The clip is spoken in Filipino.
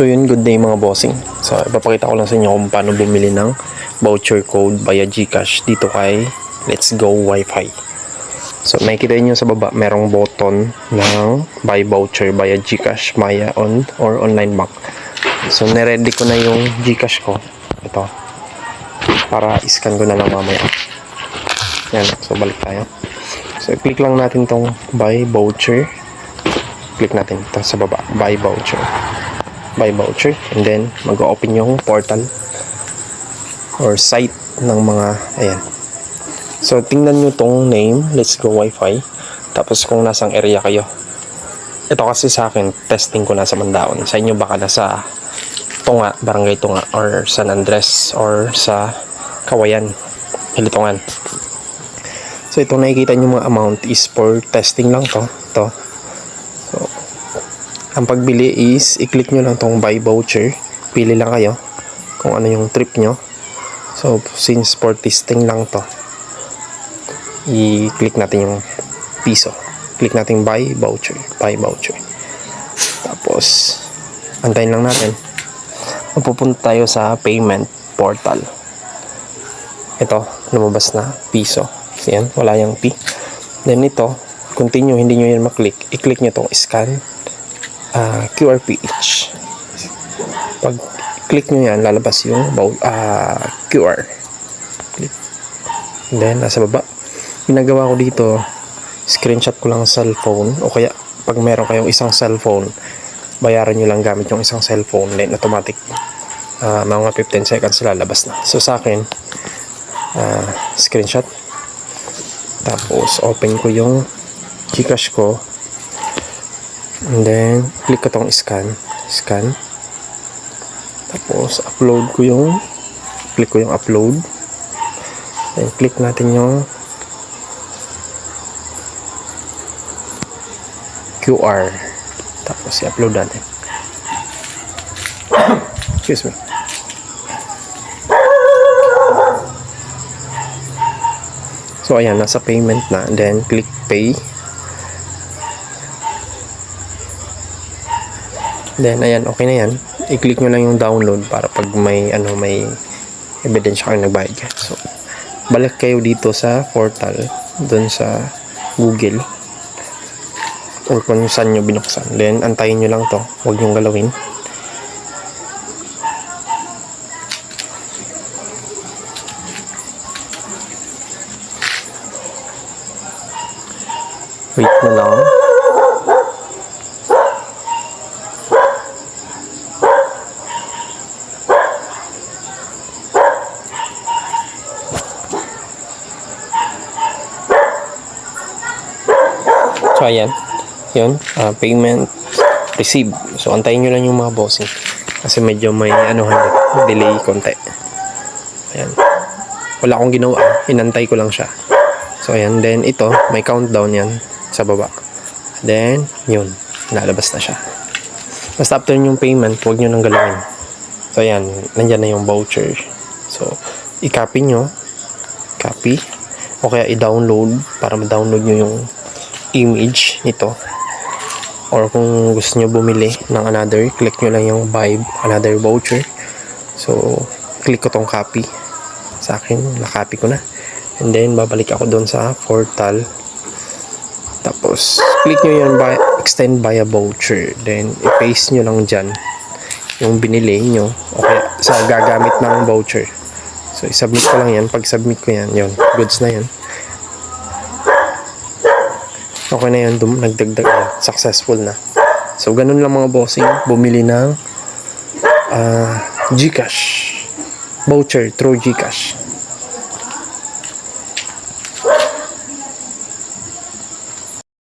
So yun, good day mga bossing. So ipapakita ko lang sa inyo kung paano bumili ng voucher code via GCash dito kay Let's Go Wi-Fi. So nakikita niyo sa baba merong button ng buy voucher via GCash, Maya on or online bank. So niready ko na yung GCash ko. Ito. Para i-scan ko na lang mamaya. Yan, so balik tayo. So click lang natin tong buy voucher. Click natin ito sa baba, buy voucher, and then mag-open yung portal or site ng mga ayan. So tingnan nyo tong name, Let's Go Wi-Fi, tapos kung nasang area kayo. Ito kasi sa akin, testing ko nasa Mandaon. Sa inyo baka nasa Tunga, Barangay Tunga, or San Andres, or sa Kawayan, Hilitongan. So itong nakikita nyo mga amount is for testing lang to. So ang pagbili is i-click nyo lang tong buy voucher, pili lang kayo kung ano yung trip nyo. So since for testing lang to, i-click natin yung piso, click natin buy voucher. Tapos antayin lang natin, mapupunta tayo sa payment portal. Ito, lumabas na piso. So yan, wala yung P. Then ito, continue, hindi nyo yan maklik, i-click nyo tong scan QRPH. Pag click nyo yan, lalabas yung QR. Click. Then nasa baba, ginagawa ko dito, screenshot ko lang sa cellphone, o kaya pag meron kayong isang cellphone, bayaran nyo lang gamit yung isang cellphone, then automatic mga 15 seconds lalabas na. So sa akin, screenshot, tapos open ko yung GCash ko, and then click ko tong scan, tapos upload ko yung upload, then click natin yung QR, tapos i-upload natin. Excuse me. So ayan, nasa payment na, then click pay. Then ayan, okay na yan. I-click nyo lang yung download para pag may ebidensya kayo nagbayad ka. So balik kayo dito sa portal, dun sa Google or kung saan nyo binuksan. Then antayin nyo lang to, huwag nyo galawin. Wait na lang. So ayan, yun, payment received. So antayin nyo lang yung mga bossing kasi medyo may delay konti. Ayan, wala akong ginawa, inantay ko lang siya. So ayan, then ito may countdown yan sa baba, then yun, lalabas na siya. Basta after yung payment, huwag nyo nang galawin. So ayan, nandyan na yung voucher. So i-copy nyo, o kaya i-download para ma-download nyo yung image nito, or kung gusto nyo bumili ng another, click nyo lang yung buy another voucher. So click ko tong copy, sa akin na-copy ko na, and then babalik ako doon sa portal, tapos click nyo yun extend via voucher, then i-paste nyo lang dyan yung binili nyo o kaya sa gagamit ng voucher. So i-submit ko lang yan. Pag submit ko yan, yun, goods na yan. Okay na yun, nagdagdag na, successful na. So ganun lang mga bossing, bumili ng GCash voucher through GCash.